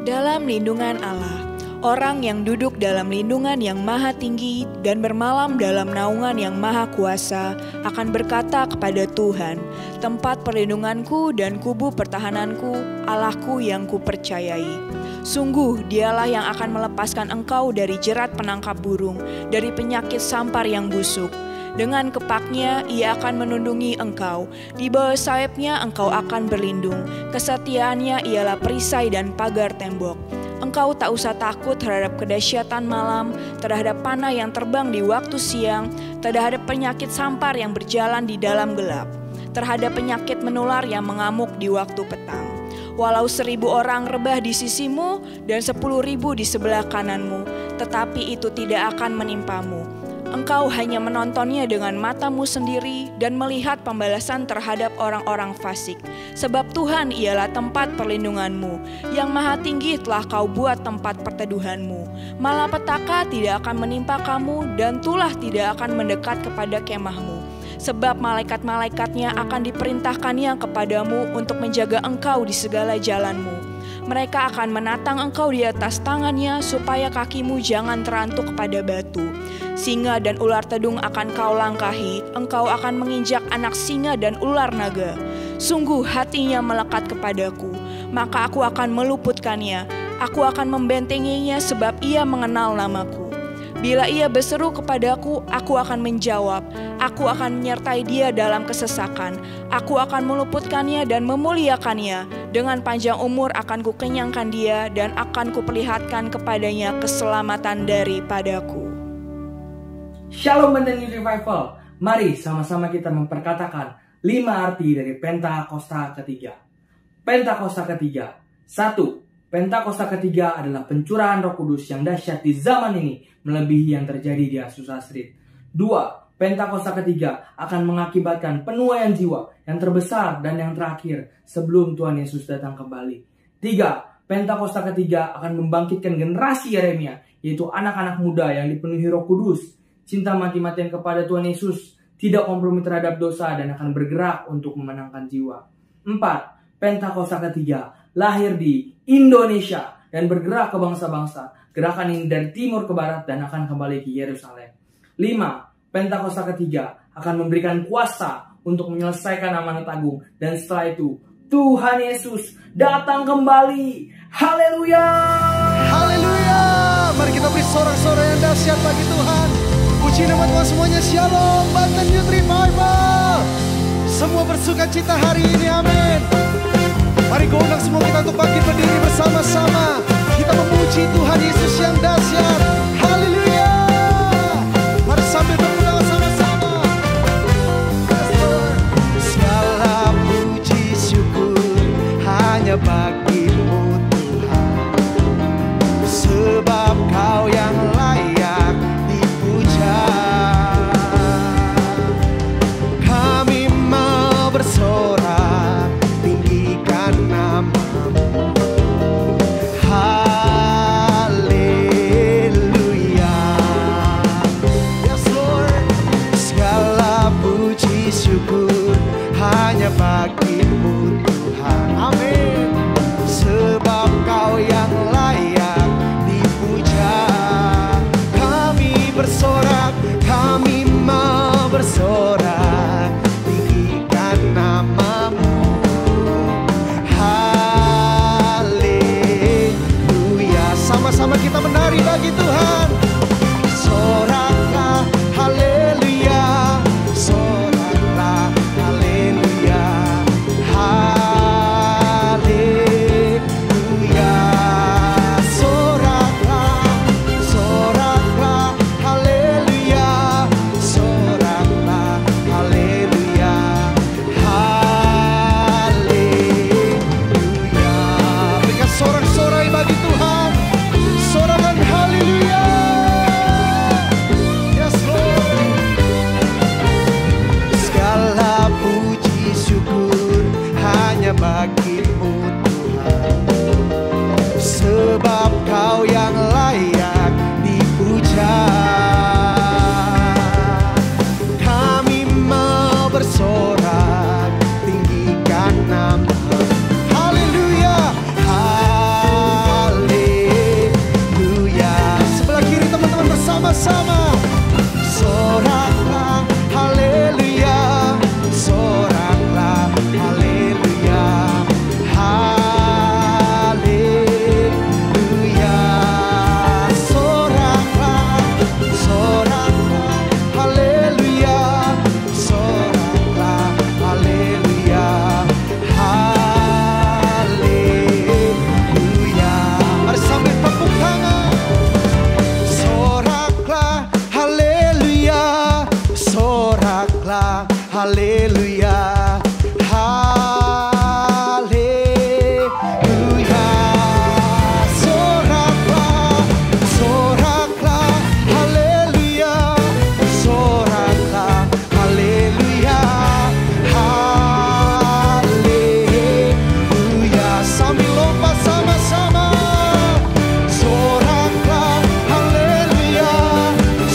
Dalam lindungan Allah, orang yang duduk dalam lindungan yang maha tinggi dan bermalam dalam naungan yang maha kuasa akan berkata kepada Tuhan, tempat perlindunganku dan kubu pertahananku, Allahku yang kupercayai. Sungguh dialah yang akan melepaskan engkau dari jerat penangkap burung, dari penyakit sampar yang busuk. Dengan kepaknya ia akan menundungi engkau, di bawah sayapnya engkau akan berlindung. Kesetiaannya ialah perisai dan pagar tembok. Engkau tak usah takut terhadap kedahsyatan malam, terhadap panah yang terbang di waktu siang, terhadap penyakit sampar yang berjalan di dalam gelap, terhadap penyakit menular yang mengamuk di waktu petang. Walau 1.000 orang rebah di sisimu dan 10.000 di sebelah kananmu, tetapi itu tidak akan menimpamu. Engkau hanya menontonnya dengan matamu sendiri dan melihat pembalasan terhadap orang-orang fasik. Sebab Tuhan ialah tempat perlindunganmu, yang maha tinggi telah kau buat tempat perteduhanmu. Malapetaka tidak akan menimpa kamu dan tulah tidak akan mendekat kepada kemahmu. Sebab malaikat-malaikatnya akan diperintahkannya kepadamu untuk menjaga engkau di segala jalanmu. Mereka akan menatang engkau di atas tangannya supaya kakimu jangan terantuk kepada batu. Singa dan ular tedung akan kau langkahi, engkau akan menginjak anak singa dan ular naga. Sungguh hatinya melekat kepadaku, maka aku akan meluputkannya. Aku akan membentenginya sebab ia mengenal namaku. Bila ia berseru kepadaku, aku akan menjawab. Aku akan menyertai dia dalam kesesakan. Aku akan meluputkannya dan memuliakannya. Dengan panjang umur akan kukenyangkan dia dan akan kuperlihatkan kepadanya keselamatan daripadaku. Shalom Benteng Youth Revival. Mari sama-sama kita memperkatakan 5 arti dari Pentakosta ketiga. Pentakosta ketiga. 1. Pentakosta ketiga adalah pencurahan Roh Kudus yang dahsyat di zaman ini melebihi yang terjadi di Azusa Street. 2. Pentakosta ketiga akan mengakibatkan penuaian jiwa yang terbesar dan yang terakhir sebelum Tuhan Yesus datang kembali. 3. Pentakosta ketiga akan membangkitkan generasi Yeremia, yaitu anak-anak muda yang dipenuhi Roh Kudus, cinta mati-matian kepada Tuhan Yesus, tidak kompromi terhadap dosa dan akan bergerak untuk memenangkan jiwa. 4. Pentakosta ketiga lahir di Indonesia dan bergerak ke bangsa-bangsa. Gerakan ini dari timur ke barat dan akan kembali ke Yerusalem. 5. Pentakosta ketiga akan memberikan kuasa untuk menyelesaikan amanat agung. Dan setelah itu, Tuhan Yesus datang kembali. Haleluya! Haleluya! Mari kita beri sorak-sorai yang dahsyat bagi Tuhan. Puji nama Tuhan semuanya. Shalom Banten Youth Revival. Semua bersuka cita hari ini, amin. Mari gue undang semua kita untuk bangkit berdiri bersama-sama. Kita memuji Tuhan Yesus yang dahsyat. Haleluya! Mari sambil berdoa sama-sama. Segala puji syukur hanya bagi-Mu Tuhan, sebab Kau yang layak dipuja. Kami mau bersorak tinggikan nama-Mu. Haleluya. Yes Lord. Segala puji syukur hanya bagi-Mu Tuhan, amin. Sebab Kau yang layak dipuja. Kami bersorak, kami mau bersorak tinggikan nama-Mu. Haleluya. Sama-sama kita menari bagi Tuhan. Soraklah haleluya, soraklah haleluya, haleluya. haleluya, haleluya. Soraklah, soraklah, haleluya, soraklah, haleluya, haleluya. Sambil lompat sama-sama. Soraklah, haleluya,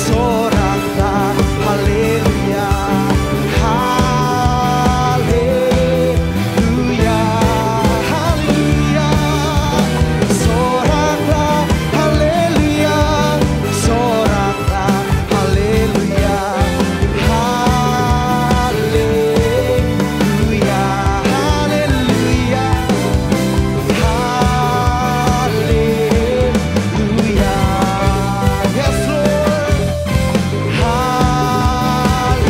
soraklah, haleluya, haleluya, haleluya. Soraklah, haleluya, soraklah, haleluya, haleluya, haleluya, haleluya. Yes Lord, haleluya.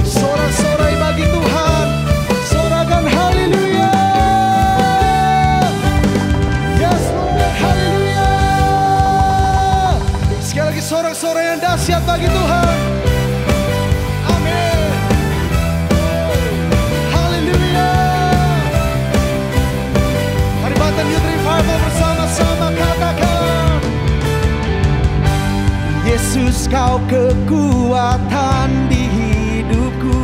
Sorak-sorai bagi Tuhan, sorakan haleluya. Yes Lord, haleluya. Sekali lagi sorak-sorai yang dahsyat bagi Tuhan. Amin. Haleluya. Mari Banten Youth Revival bersama-sama katakan, Yesus kau kekuatan di hidupku,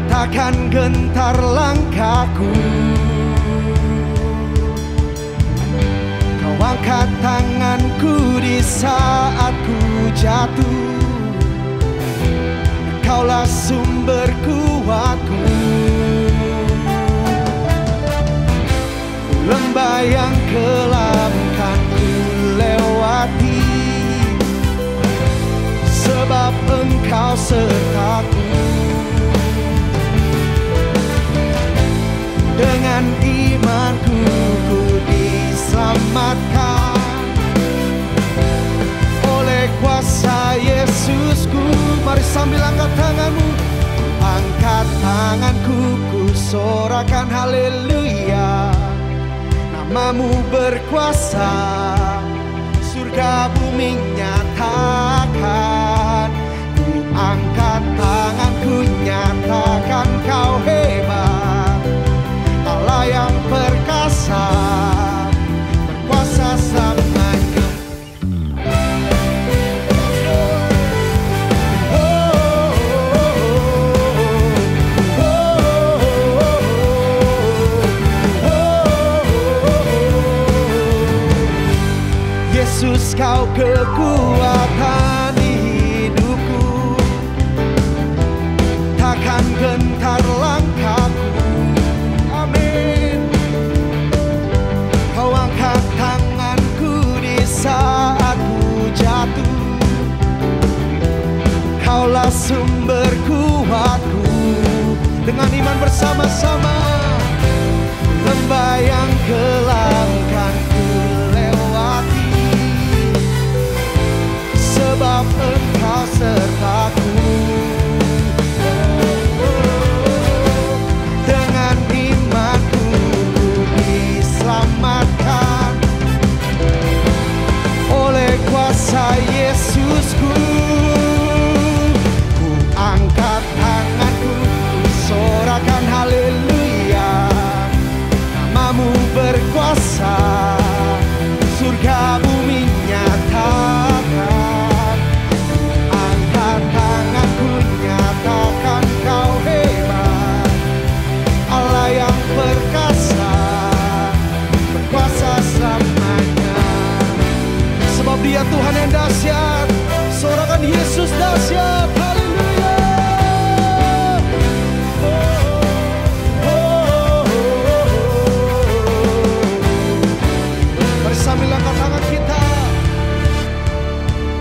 takkan gentar langkahku. Kau angkat tanganku di saat ku jatuh, Kaulah sumber kuatku. Lembah yang kelam kan ku lewati, sebab Engkau sertaku. Dengan imanku ku diselamatkan oleh kuasa Yesusku. Mari sambil angkat tanganmu, angkat tanganku, ku sorakan haleluya. Namamu berkuasa, surga bumi nyatakan. Ku angkat tanganku, nyatakan kau hebat, Allah yang perkasa, berkuasa selamanya. Yesus kau kekuatan di hidupku, takkan gentar langkahku. Amin. Kau angkat tanganku di saat ku jatuh, Kaulah sumber kuatku. Dengan iman bersama-sama, lembah yang kelam kan ku lewati, sebab Engkau sertaku. Dengan imanku ku diselamatkan oleh kuasa Yesusku. Ku angkat tanganku, ku sorakan haleluya. Namamu berkuasa, surga bumi nyatakan. Angkat tanganku, nyatakan kau hebat, Allah yang perkasa, berkuasa selamanya. Sebab Dia Tuhan yang dahsyat, sorakan Yesus dahsyat, haleluya. Mari sambil angkat tangan kita,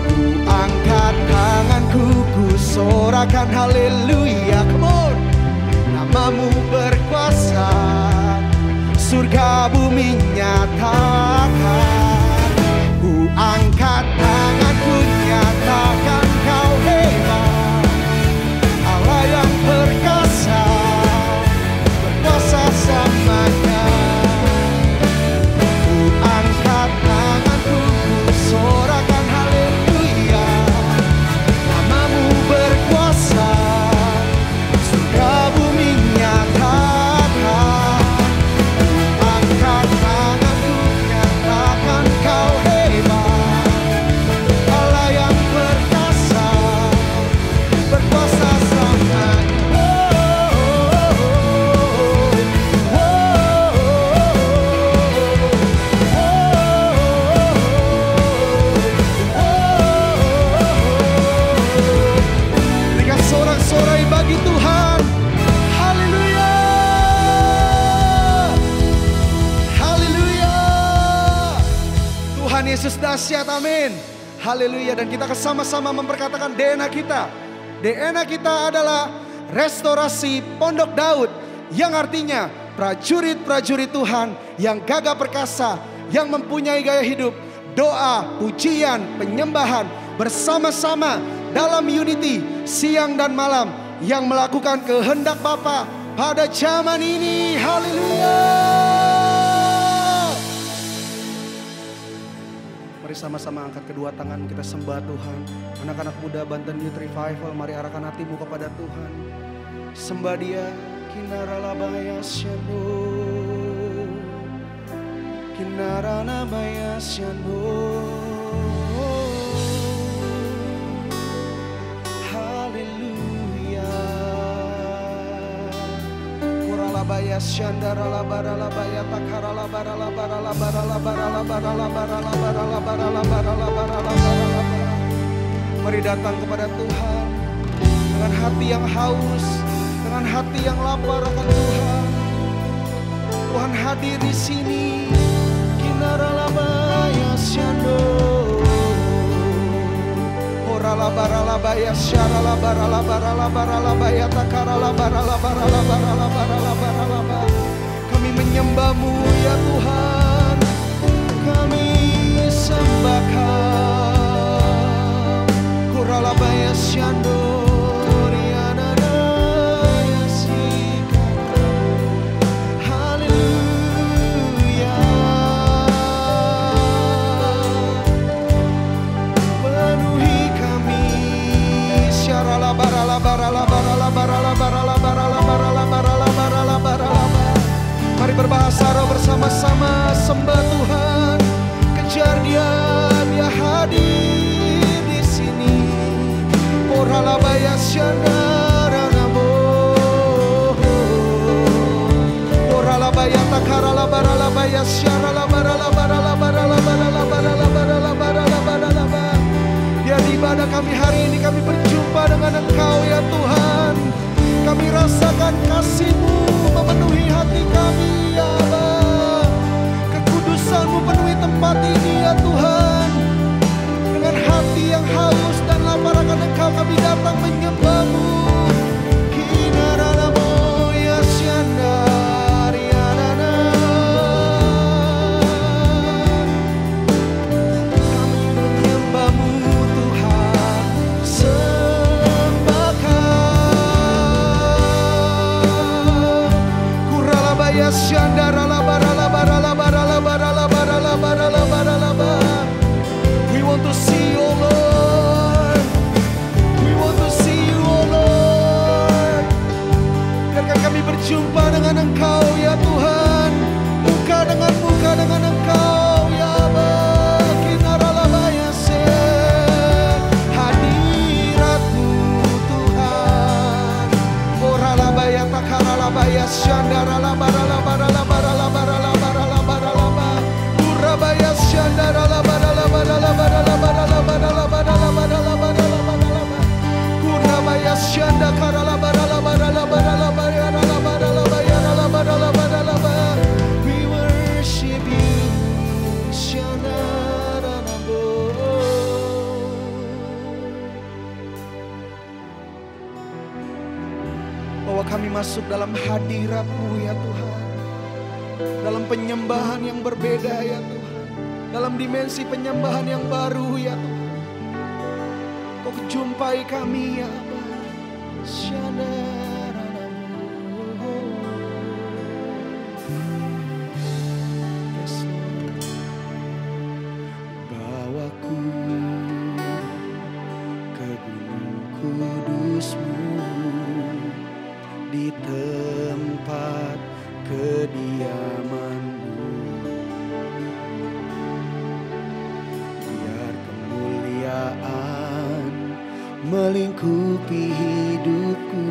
ku angkat tanganku, ku sorakan haleluya. Come on. Namamu berkuasa, surga bumi nyatakan. Ku angkat tanganku, nyatakan kau hebat, Allah yang perkasa, berkuasa selamanya. Ku angkat tanganku, ku sorakan haleluya. dahsyat, amin. Haleluya. Dan kita sama-sama memperkatakan DNA kita. DNA kita adalah restorasi Pondok Daud, yang artinya prajurit-prajurit Tuhan yang gagah perkasa, yang mempunyai gaya hidup doa, pujian, penyembahan bersama-sama dalam unity siang dan malam, yang melakukan kehendak Bapa pada zaman ini. Haleluya. Mari sama-sama angkat kedua tangan, kita sembah Tuhan. Anak-anak muda Banten Youth Revival, mari arahkan hatimu kepada Tuhan. Sembah Dia. Kinaralabaya syando, Kinaranabaya syando. Haleluya. Kuralabaya syandaralabaralabaya takaralabaralabaralabaralabaralabaralabaralabaralabaralabaralabaralabaralabaralabaralabaralabar. Mari datang kepada Tuhan dengan hati yang haus, dengan hati yang lapar akan Tuhan. Tuhan hadir di sini. Kinaralabaya syando, oralabaralabaya syaralabaralabaralabaralabaya takaralabaralabaralabaralabaralabar. Kami menyembah-Mu ya Tuhan, kami sembahkan. Koralabaya syando, mari berbahasa roh bersama-sama, sembah Tuhan, kejar Dia, Dia hadir di sini. Oralabaya syandaranabo, oralabaya takaralabaralabaya syaralabaralabaralabaralabaralabaralabaralabaralabaralabar. Ya, di ibadah kami hari ini kami berjumpa dengan Engkau ya Tuhan. Kami rasakan kasih-Mu memenuhi hati kami ya Allah. Kekudusan-Mu penuhi tempat ini ya Tuhan. Dengan hati yang haus dan lapar akan Engkau kami datang menyembah-Mu. Kinaralamo ya syandar ya nana. Kami menyembah-Mu Tuhan, sembahkan. Kuralabaya syandaralabaralabaralabaralabaralabaralabaralabar. We want to see you, Lord. We want to see you, Lord. Biarkan kami berjumpa dengan Engkau ya Tuhan, muka dengan muka dengan Engkau ya Allah. Kinaralabaya sen, hadirat-Mu Tuhan. Oralabaya takaralabaya syandaralabaralabaralabaralabaralabaralabar. Urabaya syandaralabaralabaralabaralabaralabaralabaralabaralabar. Kurabaya syandakaralabaralabaralabaralabaralabaralabaralabar. We worship You, Syandaranabo. Bahwa kami masuk dalam hadirat-Mu ya Tuhan, dalam penyembahan yang berbeda ya Tuhan, dalam dimensi penyembahan yang baru ya Tuhan. Kau jumpai kami ya Allah. Syandaranamo. Yes, Lord. Bawaku ke gunung kudus-Mu, di tempat kediaman-Mu. Biar kemuliaan melingkupi hidupku,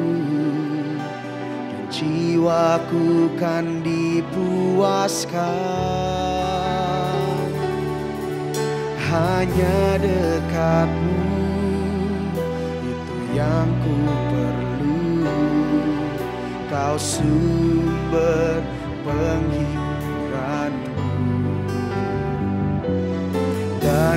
dan jiwaku kan dipuaskan. Hanya dekat-Mu, itu yang ku perlu. Kau sumber penghiburanku, dan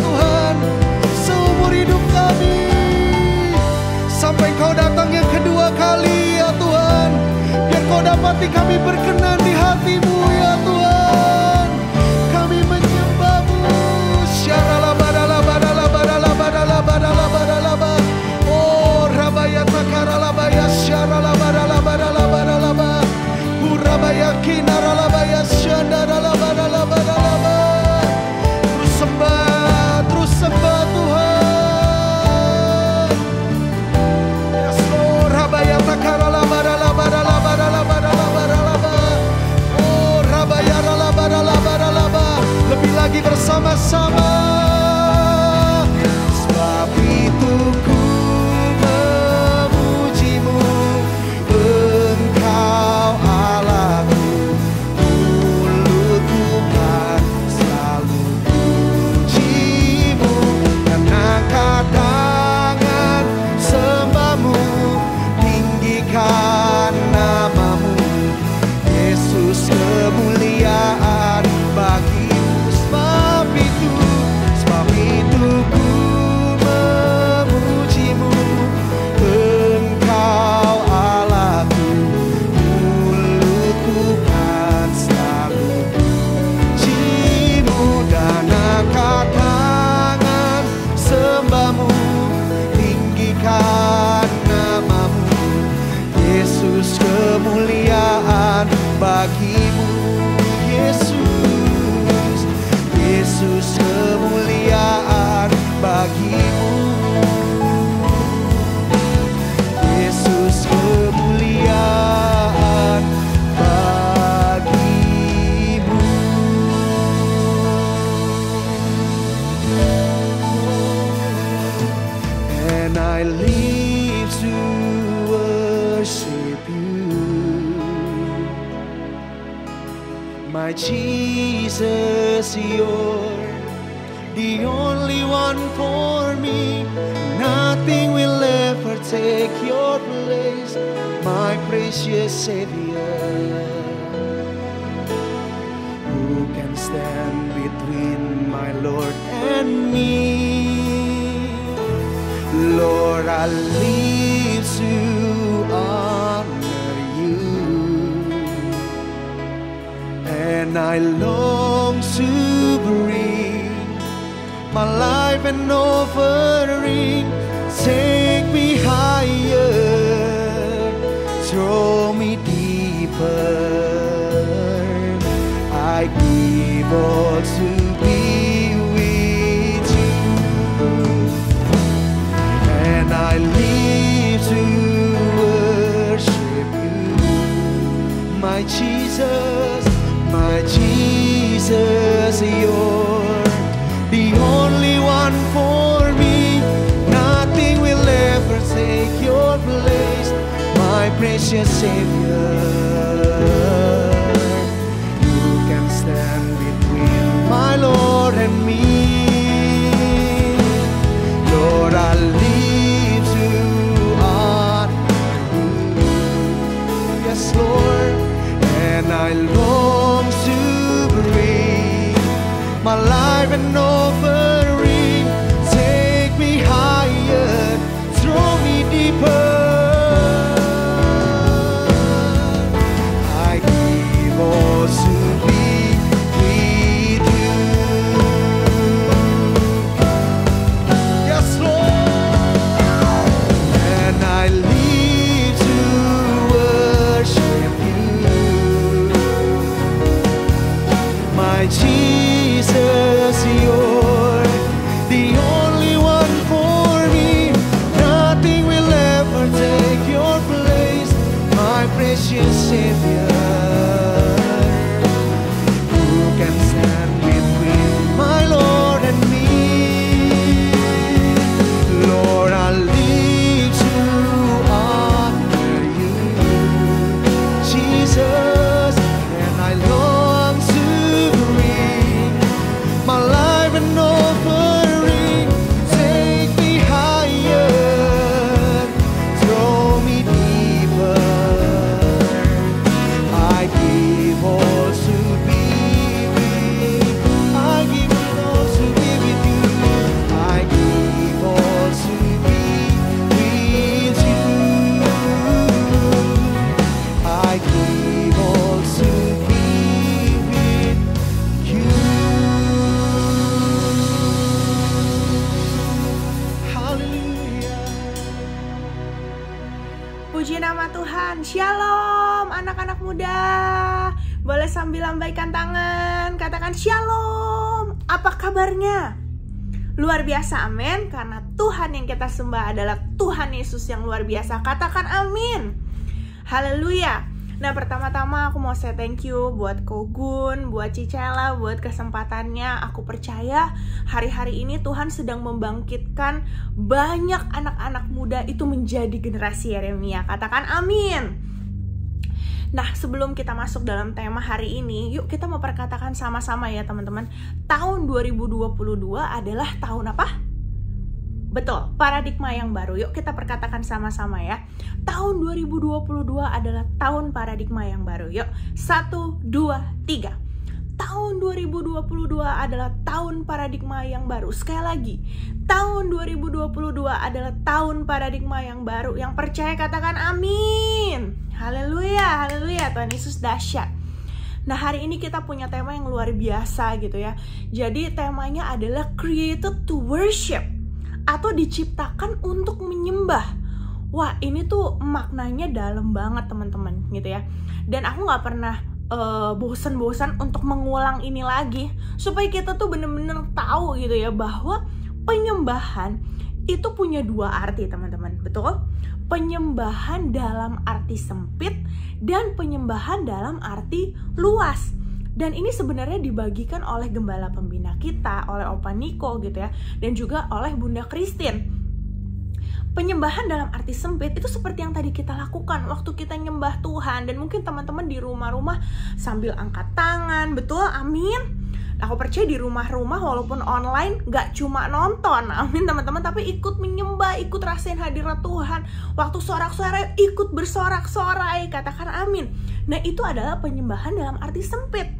Tuhan, seumur hidup kami. Sampai Kau datang yang kedua kali ya Tuhan, biar Kau dapati kami berkenan di hati-Mu ya Tuhan. Kami menyembah-Mu. Syaralabadalabadalabadalabadalabadalabadalaba. Oh rabaya takaralabaya syaralabadalabadalabadalaba. Urabaya kinaralabaya syandaralabadalabadalaba. Terus sembah Tuhan. Yes Lord, rabaya takaralabadalabadalabadalabadalaba. I live to worship you. My Jesus, you're the only one for me. Nothing will ever take your place, my precious Savior. Who can stand between my Lord and me? Lord, I live to honor you, and I long to bring my life an offering. Take me higher, throw me deeper. I give all to be with you, and I live to worship you. My Jesus, you're the only one for me. Nothing will ever take your place, my precious Savior. Who can stand between my Lord and me? Lord, I live to honor you. Yes, Lord, and I long to bring my life an offering. Take me higher, throw me deeper. I give all to be with you. Yes, Lord, and I live to worship you. My Jesus, you're the only one for me. Nothing will ever take your place, my precious Savior. Who can stand between my Lord and me? Lord, I live to honor you, Jesus, and I long to bring my life an offering. Take me higher, throw me deeper. I give all to be with. I give it all to be with you. I give all to be with you. I give all to be with you. Hallelujah. Puji nama Tuhan. Shalom anak-anak muda. Boleh sambil lambaikan tangan, katakan shalom. Apa kabarnya? Luar biasa, amin. Karena Tuhan yang kita sembah adalah Tuhan Yesus yang luar biasa. Katakan amin. Haleluya. Nah, pertama-tama aku mau say thank you buat Kogun, buat Cicela, buat kesempatannya. Aku percaya hari-hari ini Tuhan sedang membangkitkan banyak anak-anak muda itu menjadi generasi Yeremia. Katakan amin. Nah, sebelum kita masuk dalam tema hari ini, yuk kita mau perkatakan sama-sama ya teman-teman. Tahun 2022 adalah tahun apa? Betul, paradigma yang baru. Yuk kita perkatakan sama-sama ya. Tahun 2022 adalah tahun paradigma yang baru. Yuk, 1, 2, 3. Tahun 2022 adalah tahun paradigma yang baru. Sekali lagi, tahun 2022 adalah tahun paradigma yang baru. Yang percaya katakan amin. Haleluya, haleluya. Tuhan Yesus dahsyat. Nah, hari ini kita punya tema yang luar biasa gitu ya. Jadi temanya adalah created to worship, atau diciptakan untuk menyembah. Wah, ini tuh maknanya dalam banget teman-teman gitu ya. Dan aku gak pernah bosan-bosan untuk mengulang ini lagi, supaya kita tuh bener-bener tahu gitu ya, bahwa penyembahan itu punya dua arti teman-teman. Betul? Penyembahan dalam arti sempit dan penyembahan dalam arti luas. Dan ini sebenarnya dibagikan oleh gembala pembina kita, oleh Opa Niko gitu ya, dan juga oleh Bunda Christine. penyembahan dalam arti sempit itu seperti yang tadi kita lakukan waktu kita nyembah Tuhan. Dan mungkin teman-teman di rumah-rumah sambil angkat tangan, betul, amin. Aku percaya di rumah-rumah walaupun online gak cuma nonton, amin teman-teman, tapi ikut menyembah, ikut rasain hadirat Tuhan. Waktu sorak-sorai ikut bersorak-sorai, katakan amin. Nah itu adalah penyembahan dalam arti sempit.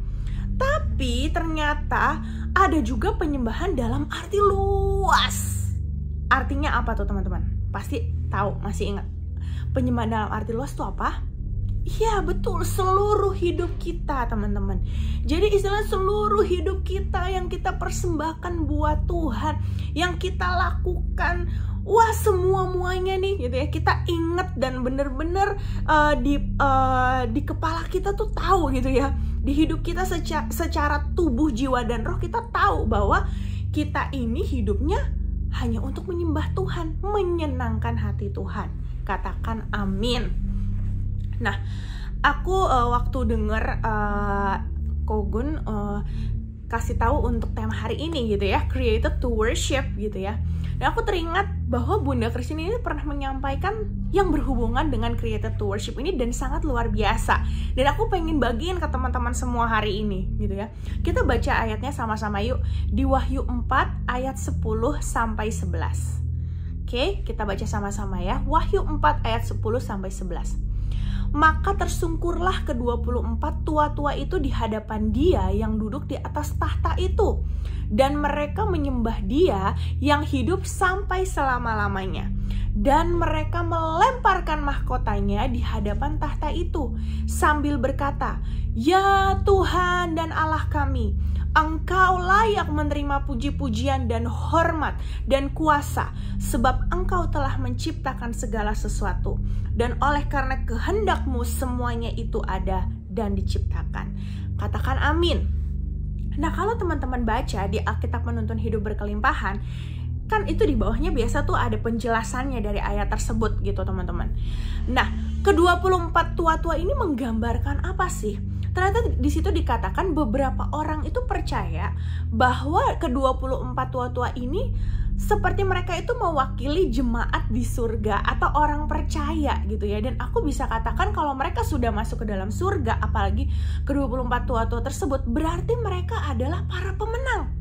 Tapi ternyata ada juga penyembahan dalam arti luas. Artinya apa tuh teman-teman? Pasti tahu, masih ingat. Penyembahan dalam arti luas itu apa? Iya betul, seluruh hidup kita teman-teman. Jadi istilah seluruh hidup kita yang kita persembahkan buat Tuhan, yang kita lakukan, wah semua-muanya nih gitu ya. Kita ingat dan bener-bener di kepala kita tuh tahu gitu ya. Di hidup kita secara tubuh, jiwa, dan roh kita tahu bahwa kita ini hidupnya hanya untuk menyembah Tuhan, menyenangkan hati Tuhan. Katakan amin. Nah, aku waktu denger Kogun kasih tahu untuk tema hari ini gitu ya, created to worship gitu ya. Dan aku teringat bahwa Bunda Christine ini pernah menyampaikan yang berhubungan dengan created to worship ini dan sangat luar biasa. Dan aku pengen bagiin ke teman-teman semua hari ini gitu ya. Kita baca ayatnya sama-sama yuk, di Wahyu 4 ayat 10 sampai 11. Oke, kita baca sama-sama ya. Wahyu 4 ayat 10 sampai 11. Maka tersungkurlah ke-24 tua-tua itu di hadapan Dia yang duduk di atas tahta itu, dan mereka menyembah Dia yang hidup sampai selama-lamanya. Dan mereka melemparkan mahkotanya di hadapan tahta itu sambil berkata, "Ya Tuhan dan Allah kami, Engkau layak menerima puji-pujian dan hormat dan kuasa, sebab Engkau telah menciptakan segala sesuatu, dan oleh karena kehendak-Mu semuanya itu ada dan diciptakan." Katakan amin. Nah, kalau teman-teman baca di Alkitab Menuntun Hidup Berkelimpahan, kan itu di bawahnya biasa tuh ada penjelasannya dari ayat tersebut gitu teman-teman. Nah, ke-24 tua-tua ini menggambarkan apa sih? Ternyata di situ dikatakan beberapa orang itu percaya bahwa ke-24 tua-tua ini seperti mereka itu mewakili jemaat di surga atau orang percaya gitu ya. Dan aku bisa katakan kalau mereka sudah masuk ke dalam surga, apalagi ke-24 tua-tua tersebut, berarti mereka adalah para pemenang.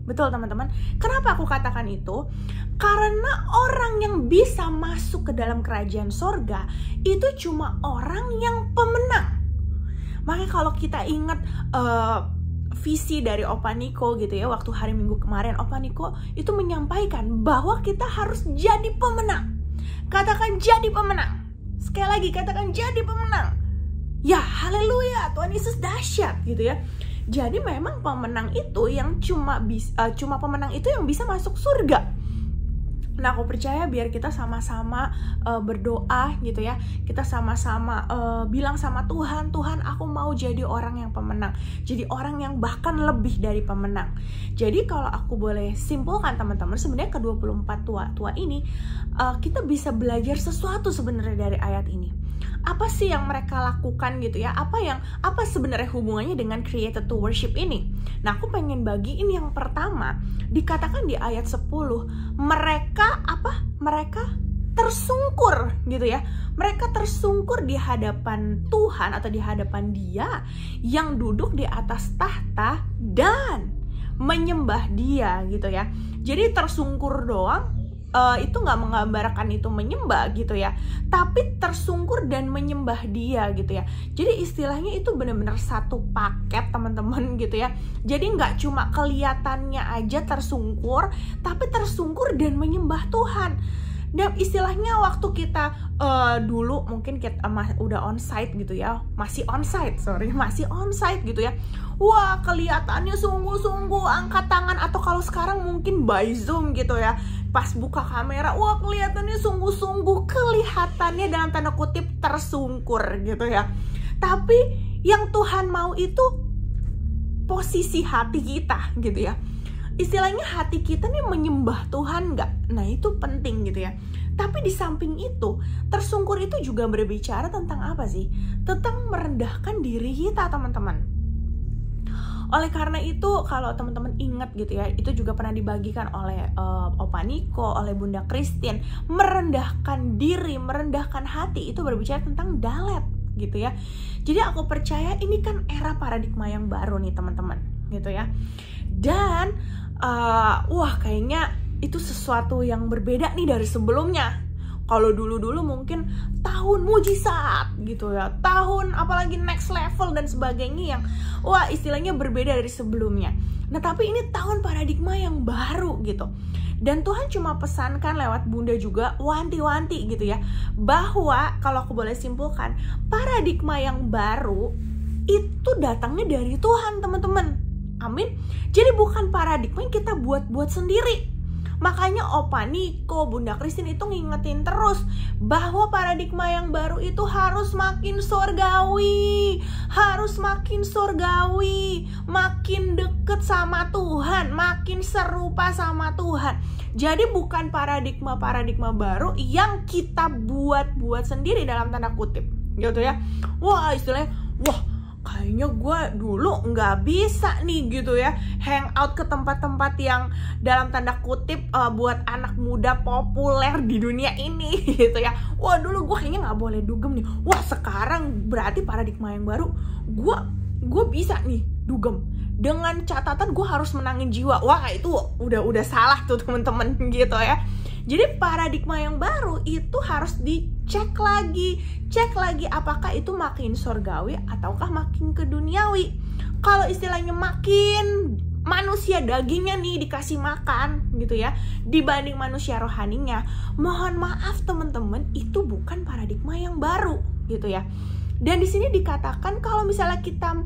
Betul teman-teman. Kenapa aku katakan itu? Karena orang yang bisa masuk ke dalam kerajaan surga itu cuma orang yang pemenang. Makanya kalau kita ingat visi dari Opa Niko gitu ya, waktu hari Minggu kemarin Opa Niko itu menyampaikan bahwa kita harus jadi pemenang. Katakan jadi pemenang. Sekali lagi katakan jadi pemenang. Ya haleluya, Tuhan Yesus dahsyat gitu ya. Jadi memang pemenang itu yang cuma pemenang itu yang bisa masuk surga. Nah, aku percaya biar kita sama-sama berdoa gitu ya. Kita sama-sama bilang sama Tuhan, Tuhan aku mau jadi orang yang pemenang. Jadi orang yang bahkan lebih dari pemenang. Jadi kalau aku boleh simpulkan teman-teman, sebenarnya ke-24 tua ini kita bisa belajar sesuatu sebenarnya dari ayat ini. Apa sih yang mereka lakukan gitu ya? Apa sebenarnya hubungannya dengan created to worship ini? Nah, aku pengen bagiin yang pertama. Dikatakan di ayat 10, mereka tersungkur gitu ya. Mereka tersungkur di hadapan Tuhan atau di hadapan Dia yang duduk di atas tahta dan menyembah Dia gitu ya. Jadi tersungkur doang itu nggak menggambarkan itu menyembah gitu ya, tapi tersungkur dan menyembah Dia gitu ya. Jadi istilahnya itu benar-benar satu paket teman-teman gitu ya. Jadi nggak cuma kelihatannya aja tersungkur, tapi tersungkur dan menyembah Tuhan. Dan istilahnya waktu kita dulu mungkin kita udah onsite gitu ya, masih onsite gitu ya. Wah, kelihatannya sungguh-sungguh angkat tangan, atau kalau sekarang mungkin by Zoom gitu ya. Pas buka kamera, wah kelihatannya sungguh-sungguh, kelihatannya dalam tanda kutip tersungkur gitu ya. Tapi yang Tuhan mau itu posisi hati kita gitu ya. Istilahnya hati kita nih menyembah Tuhan nggak? Nah itu penting gitu ya. Tapi di samping itu, tersungkur itu juga berbicara tentang apa sih? Tentang merendahkan diri kita teman-teman. Oleh karena itu, kalau teman-teman ingat gitu ya, itu juga pernah dibagikan oleh Opa Bapak Niko, oleh Bunda Christine, merendahkan diri, merendahkan hati, itu berbicara tentang dalet gitu ya. Jadi aku percaya ini kan era paradigma yang baru nih teman-teman gitu ya. Dan kayaknya itu sesuatu yang berbeda nih dari sebelumnya. Kalau dulu-dulu mungkin tahun mujizat gitu ya, tahun apalagi next level dan sebagainya yang istilahnya berbeda dari sebelumnya. Nah tapi ini tahun paradigma yang baru gitu. Dan Tuhan cuma pesankan lewat Bunda juga wanti-wanti gitu ya, bahwa kalau aku boleh simpulkan, paradigma yang baru itu datangnya dari Tuhan teman-teman. Amin. Jadi bukan paradigma yang kita buat-buat sendiri. Makanya Opa Niko, Bunda Christine itu ngingetin terus bahwa paradigma yang baru itu harus makin surgawi, harus makin surgawi, makin deket sama Tuhan, makin serupa sama Tuhan. Jadi bukan paradigma baru yang kita buat-buat sendiri dalam tanda kutip gitu ya. Istilahnya kayaknya gue dulu nggak bisa nih gitu ya, hangout ke tempat-tempat yang dalam tanda kutip buat anak muda populer di dunia ini gitu ya. Dulu gue kayaknya nggak boleh dugem nih. Sekarang berarti paradigma yang baru, gue bisa nih dugem dengan catatan gue harus menangin jiwa. Itu udah salah tuh temen-temen gitu ya. Jadi paradigma yang baru itu harus dicek lagi, cek lagi apakah itu makin surgawi ataukah makin keduniawi. Kalau istilahnya makin manusia dagingnya nih dikasih makan gitu ya, dibanding manusia rohaninya, mohon maaf teman-teman, itu bukan paradigma yang baru gitu ya. Dan di sini dikatakan kalau misalnya kita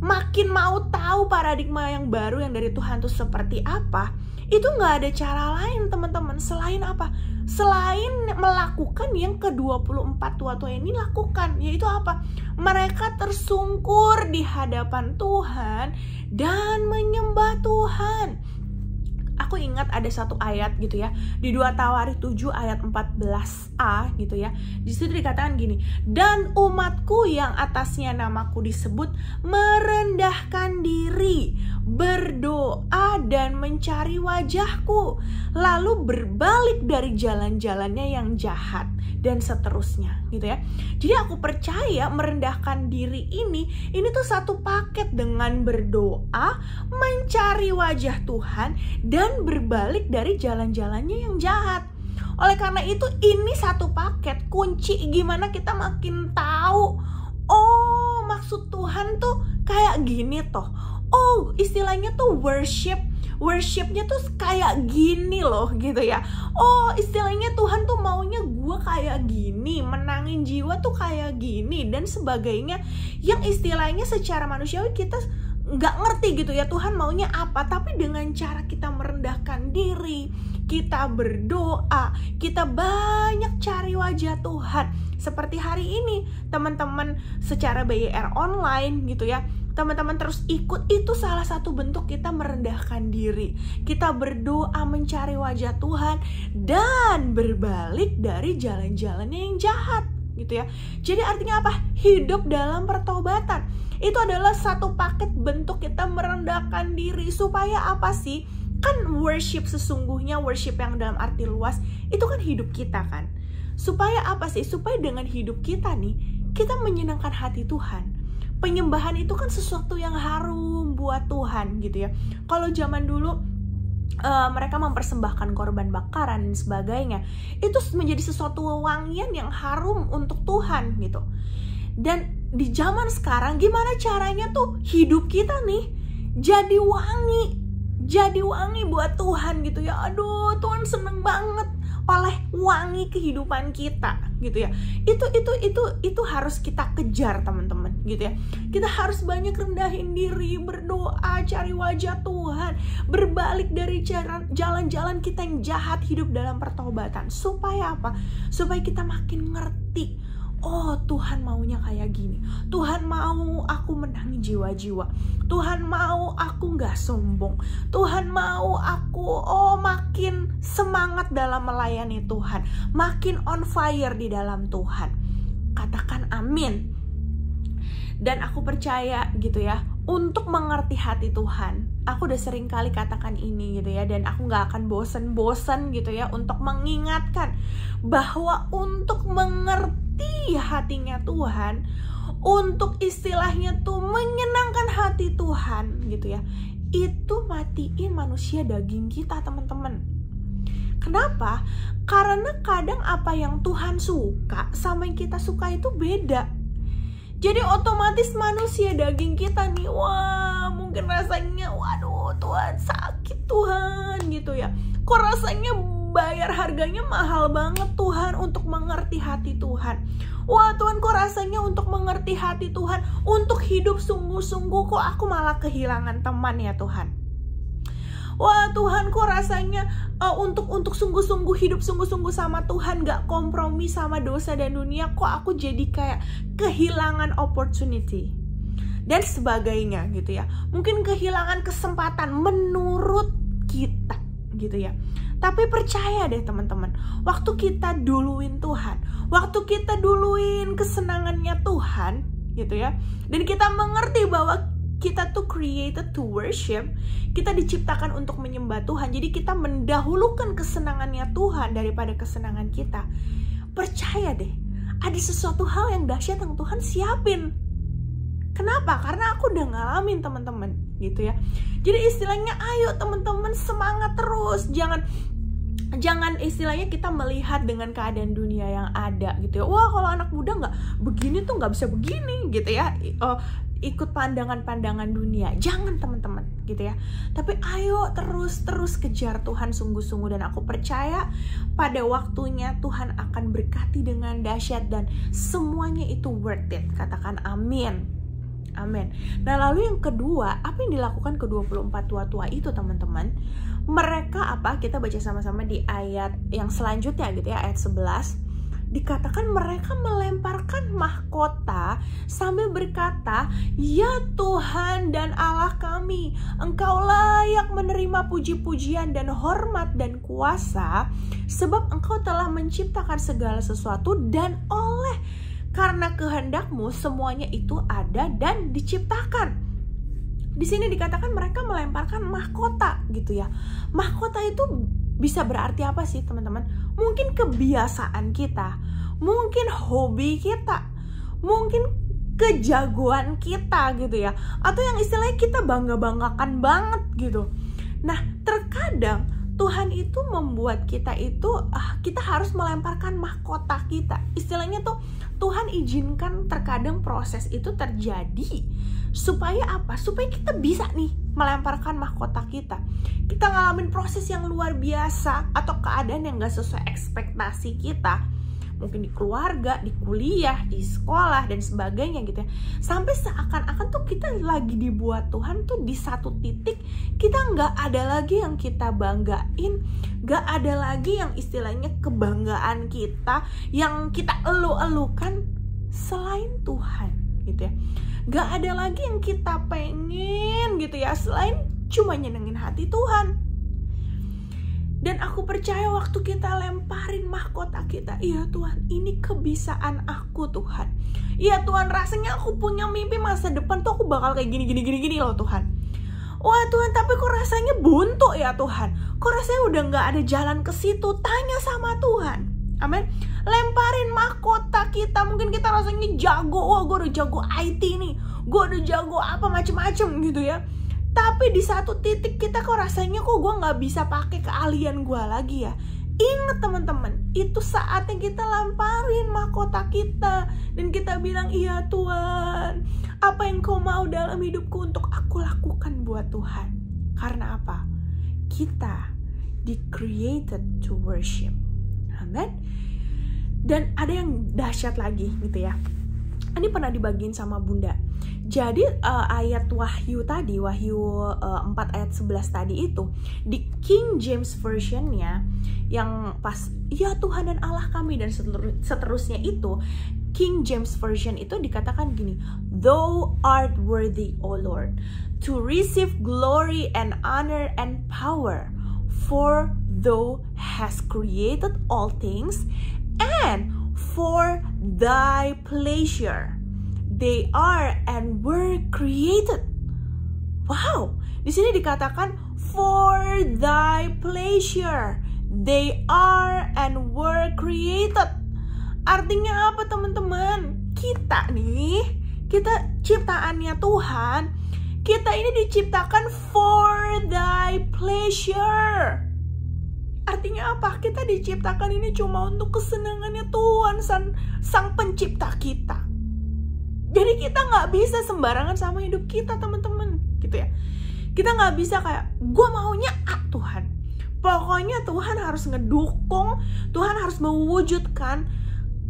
makin mau tahu paradigma yang baru yang dari Tuhan itu seperti apa, itu nggak ada cara lain teman-teman selain apa? Selain melakukan yang ke-24 tua-tua ini lakukan, yaitu apa? Mereka tersungkur di hadapan Tuhan dan menyembah Tuhan. Aku ingat ada satu ayat gitu ya, di 2 Tawarikh 7 ayat 14a gitu ya. Di situ dikatakan gini, dan umatku yang atasnya namaku disebut merendahkan diri, berdoa dan mencari wajahku, lalu berbalik dari jalan-jalannya yang jahat, dan seterusnya gitu ya. Jadi aku percaya merendahkan diri ini tuh satu paket dengan berdoa, mencari wajah Tuhan, dan berbalik dari jalan-jalannya yang jahat. Oleh karena itu ini satu paket kunci gimana kita makin tahu, maksud Tuhan tuh kayak gini toh. Istilahnya tuh worshipnya tuh kayak gini loh gitu ya. Istilahnya Tuhan tuh maunya gue kayak gini, menangin jiwa tuh kayak gini dan sebagainya, yang istilahnya secara manusiawi kita nggak ngerti gitu ya Tuhan maunya apa. Tapi dengan cara kita merendahkan diri, kita berdoa, kita banyak cari wajah Tuhan, seperti hari ini teman-teman secara BYR online gitu ya, teman-teman terus ikut, itu salah satu bentuk kita merendahkan diri. Kita berdoa mencari wajah Tuhan dan berbalik dari jalan-jalannya yang jahat gitu ya. Jadi artinya apa? Hidup dalam pertobatan. Itu adalah satu paket bentuk kita merendahkan diri. Supaya apa sih? Kan worship sesungguhnya, worship yang dalam arti luas, itu kan hidup kita kan. Supaya apa sih? Supaya dengan hidup kita nih, kita menyenangkan hati Tuhan. Penyembahan itu kan sesuatu yang harum buat Tuhan gitu ya. Kalau zaman dulu mereka mempersembahkan korban bakaran dan sebagainya, itu menjadi sesuatu wangian yang harum untuk Tuhan gitu. Dan di zaman sekarang gimana caranya tuh hidup kita nih jadi wangi buat Tuhan gitu ya. Aduh, Tuhan seneng banget oleh wangi kehidupan kita gitu ya. Itu harus kita kejar teman-teman gitu ya. Kita harus banyak rendahin diri, berdoa, cari wajah Tuhan, berbalik dari jalan-jalan kita yang jahat, hidup dalam pertobatan. Supaya apa? Supaya kita makin ngerti, Tuhan maunya kayak gini. Tuhan mau aku menangin jiwa-jiwa. Tuhan mau aku gak sombong. Tuhan mau aku makin semangat dalam melayani Tuhan, makin on fire di dalam Tuhan. Katakan amin. Dan aku percaya gitu ya, untuk mengerti hati Tuhan, Aku udah sering kali katakan ini gitu ya, dan aku gak akan bosen-bosen gitu ya untuk mengingatkan bahwa untuk mengerti hatinya Tuhan, untuk istilahnya tuh menyenangkan hati Tuhan gitu ya, itu matiin manusia daging kita, teman-teman. Kenapa? Karena kadang apa yang Tuhan suka sama yang kita suka itu beda. Jadi otomatis manusia daging kita nih, wah mungkin rasanya, waduh Tuhan sakit Tuhan gitu ya. Kok rasanya bayar harganya mahal banget Tuhan untuk mengerti hati Tuhan. Wah Tuhan, kok rasanya untuk mengerti hati Tuhan, untuk hidup sungguh-sungguh kok aku malah kehilangan teman ya Tuhan. Wah Tuhan, kok rasanya untuk sungguh-sungguh hidup sungguh-sungguh sama Tuhan, gak kompromi sama dosa dan dunia, kok aku jadi kayak kehilangan opportunity dan sebagainya gitu ya. Mungkin kehilangan kesempatan menurut kita gitu ya. Tapi percaya deh teman-teman, waktu kita duluin Tuhan, waktu kita duluin kesenangannya Tuhan gitu ya, dan kita mengerti bahwa kita tuh created to worship, kita diciptakan untuk menyembah Tuhan. Jadi kita mendahulukan kesenangannya Tuhan daripada kesenangan kita. Percaya deh, ada sesuatu hal yang dahsyat yang Tuhan siapin. Kenapa? Karena aku udah ngalamin teman-teman gitu ya. Jadi istilahnya ayo teman-teman semangat terus. Jangan istilahnya kita melihat dengan keadaan dunia yang ada gitu ya. Wah kalau anak muda nggak begini tuh nggak bisa begini gitu ya. Ikut pandangan-pandangan dunia. Jangan teman-teman gitu ya. Tapi ayo terus kejar Tuhan sungguh-sungguh, dan aku percaya pada waktunya Tuhan akan berkati dengan dahsyat dan semuanya itu worth it. Katakan amin. Amin. Nah lalu yang kedua, apa yang dilakukan ke-24 tua-tua itu teman-teman? Mereka apa? Kita baca sama-sama di ayat yang selanjutnya gitu ya, ayat 11. Dikatakan mereka melemparkan mahkota sambil berkata, ya Tuhan dan Allah kami, Engkau layak menerima puji-pujian dan hormat dan kuasa, sebab Engkau telah menciptakan segala sesuatu, dan oleh karena kehendak-Mu semuanya itu ada dan diciptakan. Di sini dikatakan mereka melemparkan mahkota gitu ya. Mahkota itu bisa berarti apa sih teman-teman? Mungkin kebiasaan kita, mungkin hobi kita, mungkin kejagoan kita gitu ya, atau yang istilahnya kita bangga-banggakan banget gitu. Nah terkadang Tuhan itu membuat kita itu kita harus melemparkan mahkota kita. Istilahnya tuh Tuhan izinkan terkadang proses itu terjadi supaya apa? Supaya kita bisa nih melemparkan mahkota kita. Kita ngalamin proses yang luar biasa atau keadaan yang gak sesuai ekspektasi kita. Mungkin di keluarga, di kuliah, di sekolah, dan sebagainya gitu ya. Sampai seakan-akan tuh kita lagi dibuat Tuhan tuh di satu titik, kita gak ada lagi yang kita banggain, gak ada lagi yang istilahnya kebanggaan kita, yang kita elu-elukan selain Tuhan gitu ya. Gak ada lagi yang kita pengen gitu ya, selain cuma nyenengin hati Tuhan. Dan aku percaya waktu kita lemparin mahkota kita, iya Tuhan ini kebiasaan aku Tuhan. Iya Tuhan rasanya aku punya mimpi masa depan tuh aku bakal kayak gini loh Tuhan. Wah Tuhan tapi kok rasanya buntu ya Tuhan. Kok rasanya udah gak ada jalan ke situ. Tanya sama Tuhan. Amin. Lemparin mahkota kita. Mungkin kita rasanya jago. Wah gue udah jago IT nih. Gue udah jago apa macem-macem gitu ya. Tapi di satu titik kita kok rasanya kok gue gak bisa pakai keahlian gue lagi ya. Ingat teman-teman, itu saatnya kita lemparin mahkota kita. Dan kita bilang, iya Tuhan, apa yang kau mau dalam hidupku untuk aku lakukan buat Tuhan. Karena apa? Kita di-created to worship. Amen. Dan ada yang dahsyat lagi gitu ya. Ini pernah dibagiin sama Bunda. Jadi ayat Wahyu tadi, Wahyu 4 ayat 11 tadi itu, di King James Version-nya yang pas, ya Tuhan dan Allah kami, dan seterusnya itu, King James Version itu dikatakan gini, Thou art worthy, O Lord, to receive glory and honor and power, for Thou hast created all things, and for Thy pleasure they are and were created. Wow, Di sini dikatakan for thy pleasure they are and were created. Artinya apa teman-teman? Kita ciptaannya Tuhan. Kita ini diciptakan for thy pleasure. Artinya apa? Kita diciptakan ini cuma untuk kesenangannya Tuhan, sang pencipta kita. Jadi kita nggak bisa sembarangan sama hidup kita teman-teman, gitu ya. Kita nggak bisa kayak, gue maunya A Tuhan. Pokoknya Tuhan harus ngedukung, Tuhan harus mewujudkan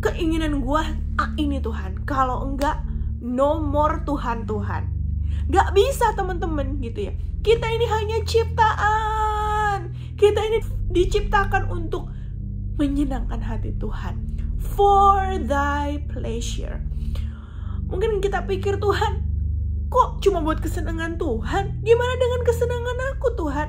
keinginan gue A ini Tuhan. Kalau enggak, no more Tuhan. Nggak bisa teman-teman, gitu ya. Kita ini hanya ciptaan. Kita ini diciptakan untuk menyenangkan hati Tuhan. For thy pleasure. Mungkin kita pikir, Tuhan, kok cuma buat kesenangan Tuhan? Gimana dengan kesenangan aku Tuhan?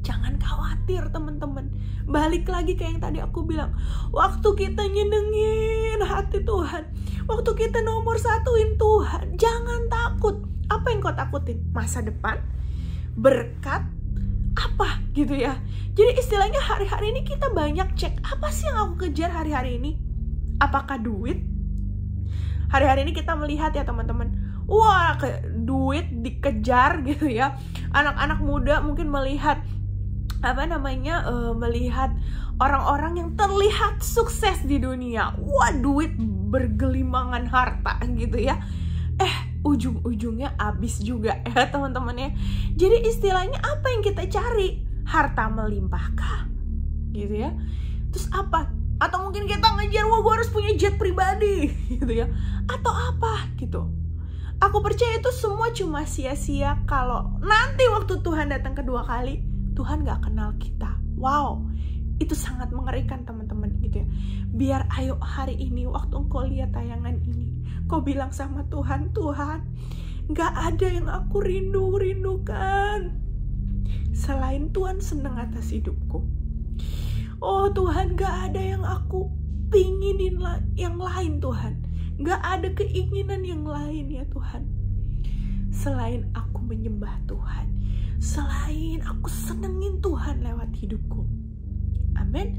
Jangan khawatir teman-teman. Balik lagi kayak yang tadi aku bilang. Waktu kita nyenengin hati Tuhan, waktu kita nomor satuin Tuhan, jangan takut. Apa yang kau takutin? Masa depan? Berkat? Apa gitu ya? Jadi istilahnya hari-hari ini kita banyak cek, apa sih yang aku kejar hari-hari ini? Apakah duit? Hari-hari ini kita melihat ya teman-teman, wah duit dikejar gitu ya. Anak-anak muda mungkin melihat melihat orang-orang yang terlihat sukses di dunia. Wah, duit bergelimangan harta gitu ya. Ujung-ujungnya habis juga ya teman-teman ya. Jadi istilahnya apa yang kita cari? Harta melimpahkah? Gitu ya. Terus apa? Atau mungkin kita ngejar, wah gue harus punya jet pribadi gitu ya. Atau apa gitu. Aku percaya itu semua cuma sia-sia kalau nanti waktu Tuhan datang kedua kali, Tuhan gak kenal kita. Wow, itu sangat mengerikan teman-teman gitu ya. Biar ayo hari ini waktu engkau lihat tayangan ini, kau bilang sama Tuhan, Tuhan, gak ada yang aku rindukan selain Tuhan senang atas hidupku. Oh Tuhan, gak ada yang aku pinginin yang lain Tuhan. Gak ada keinginan yang lain ya Tuhan, selain aku menyembah Tuhan, selain aku senengin Tuhan lewat hidupku. Amin.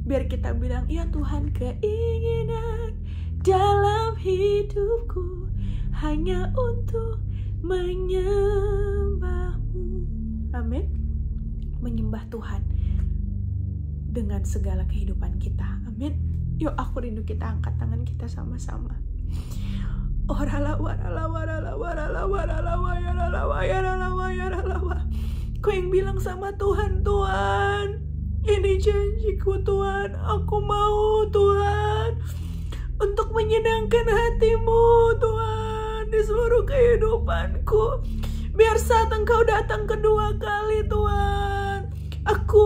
Biar kita bilang, ya Tuhan, keinginan dalam hidupku hanya untuk menyembah-Mu. Amin. Menyembah Tuhan dengan segala kehidupan kita. Amin. Yuk aku rindu kita angkat tangan kita sama-sama. Kau yang bilang sama Tuhan, Tuhan, ini janjiku Tuhan, aku mau Tuhan untuk menyenangkan hati-Mu Tuhan di seluruh kehidupanku. Biar saat Engkau datang kedua kali Tuhan, aku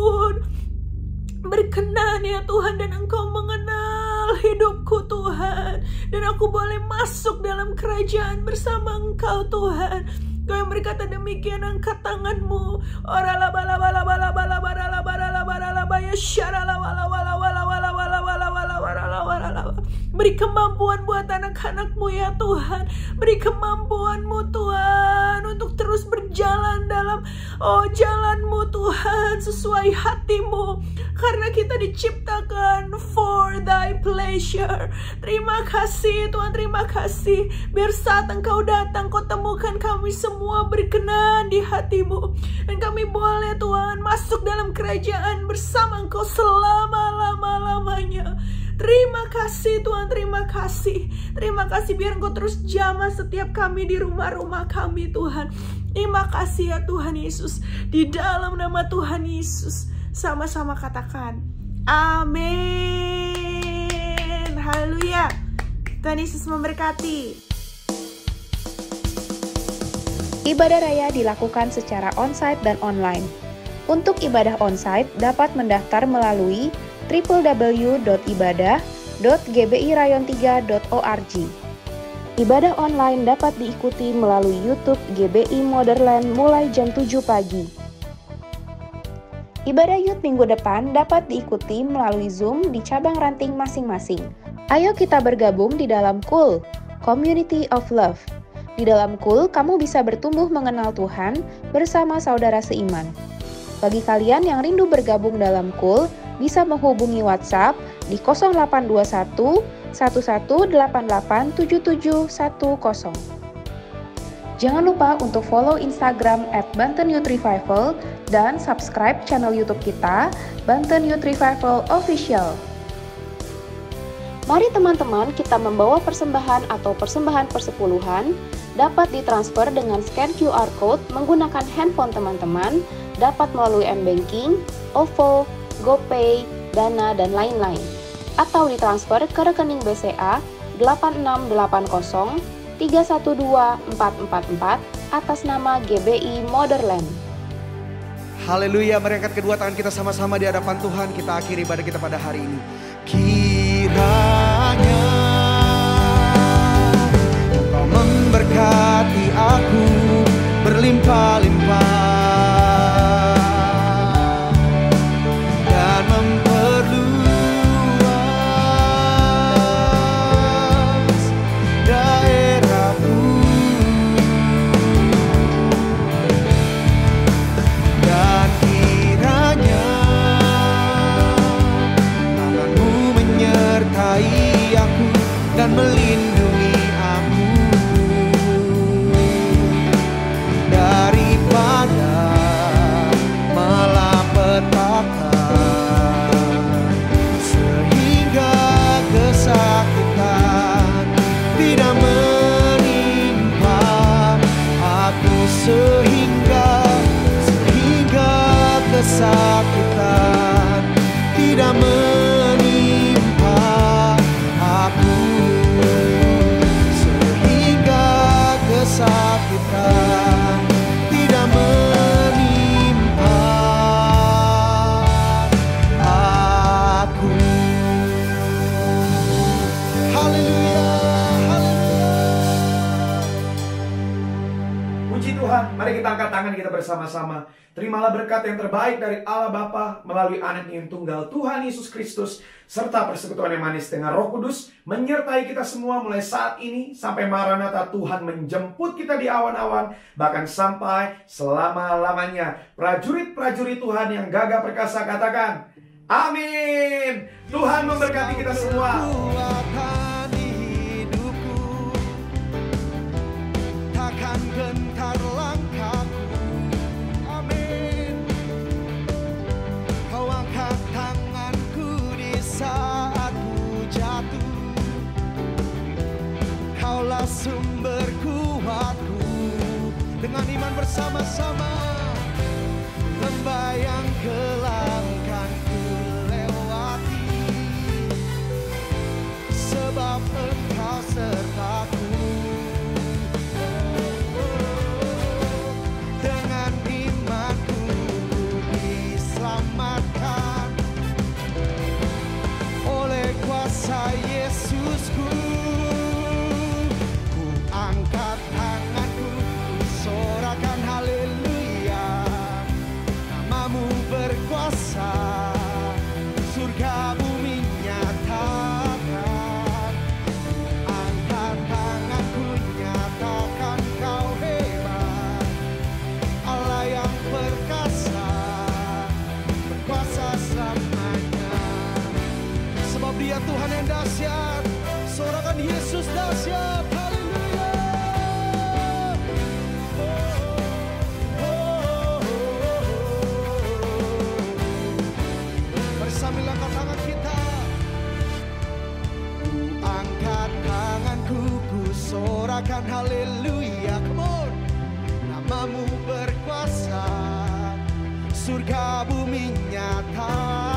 berkenan ya Tuhan, dan Engkau mengenal hidupku Tuhan, dan aku boleh masuk dalam kerajaan bersama Engkau Tuhan. Kau yang berkata demikian, angkat tanganmu. Beri kemampuan buat anak-anak-Mu ya Tuhan. Beri kemampuan-Mu Tuhan untuk terus berjalan dalam jalan-Mu Tuhan, sesuai hati-Mu. Karena kita diciptakan for thy pleasure. Terima kasih Tuhan, terima kasih. Biar saat Engkau datang, Kau temukan kami semua berkenan di hati-Mu. Dan kami boleh Tuhan masuk dalam kerajaan bersama Engkau selama-lama-lamanya. Terima kasih Tuhan, terima kasih. Terima kasih biar Engkau terus jamah setiap kami di rumah-rumah kami Tuhan. Terima kasih ya Tuhan Yesus. Di dalam nama Tuhan Yesus, sama-sama katakan amin. Haleluya. Tuhan Yesus memberkati. Ibadah raya dilakukan secara onsite dan online. Untuk ibadah onsite dapat mendaftar melalui www.ibadah.gbirayon3.org. Ibadah online dapat diikuti melalui YouTube GBI Motherland mulai jam 7 pagi. Ibadah Youth minggu depan dapat diikuti melalui Zoom di cabang ranting masing-masing. Ayo kita bergabung di dalam KUL, Community of Love. Di dalam KUL, kamu bisa bertumbuh mengenal Tuhan bersama saudara seiman. Bagi kalian yang rindu bergabung dalam KUL, bisa menghubungi WhatsApp di 0821 1188 7710. Jangan lupa untuk follow Instagram @BantenYouthRevival dan subscribe channel YouTube kita, Banten Youth Revival Official. Mari teman-teman kita membawa persembahan atau persembahan persepuluhan dapat ditransfer dengan scan QR Code menggunakan handphone teman-teman, dapat melalui M-Banking, OVO, GoPay, Dana, dan lain-lain. Atau ditransfer ke rekening BCA 8680 312 444 atas nama GBI Motherland. Haleluya, mari angkat kedua tangan kita sama-sama di hadapan Tuhan. Kita akhiri ibadah kita pada hari ini. Kiranya Engkau memberkati aku berlimpah-limpah dan memperluas daerahku, dan kiranya tanganmu menyertai aku dan melindungi aku daripada malapetaka, sehingga kesakitan tidak menimpa aku, sehingga kesakitan tidak menimpa aku, sehingga kesakitan tidak menimpa aku. Haleluya, haleluya. Puji Tuhan, mari kita angkat tangan kita bersama-sama. Terimalah berkat yang terbaik dari Allah Bapa melalui Anaknya yang tunggal Tuhan Yesus Kristus, serta persekutuan yang manis dengan Roh Kudus menyertai kita semua mulai saat ini sampai Maranatha Tuhan menjemput kita di awan-awan, bahkan sampai selama-lamanya. Prajurit-prajurit Tuhan yang gagah perkasa katakan, amin. Tuhan memberkati kita semua. Kekuatan di hidupku, takkan gentar langkahku. Amin. Kau angkat tanganku di saat ku jatuh. Kaulah sumber kuatku. Dengan iman bersama-sama, lembah yang kelam kan ku lewati, sebab Engkau sertaku. Dengan imanku diselamatkan oleh kuasa Yesusku. Ku angkat tanganku, ku sorakan haleluya. Namamu berkuasa, surga bumi nyatakan. Angkat tanganku, nyatakan kau hebat, Allah yang perkasa, berkuasa selamanya. Sebab Dia Tuhan yang dahsyat, sorakan Yesus dahsyat. Haleluya. Mari sambil angkat tangan kita. Ku angkat tanganku, ku sorakan haleluya. Come on. Namamu berkuasa, surga bumi nyata.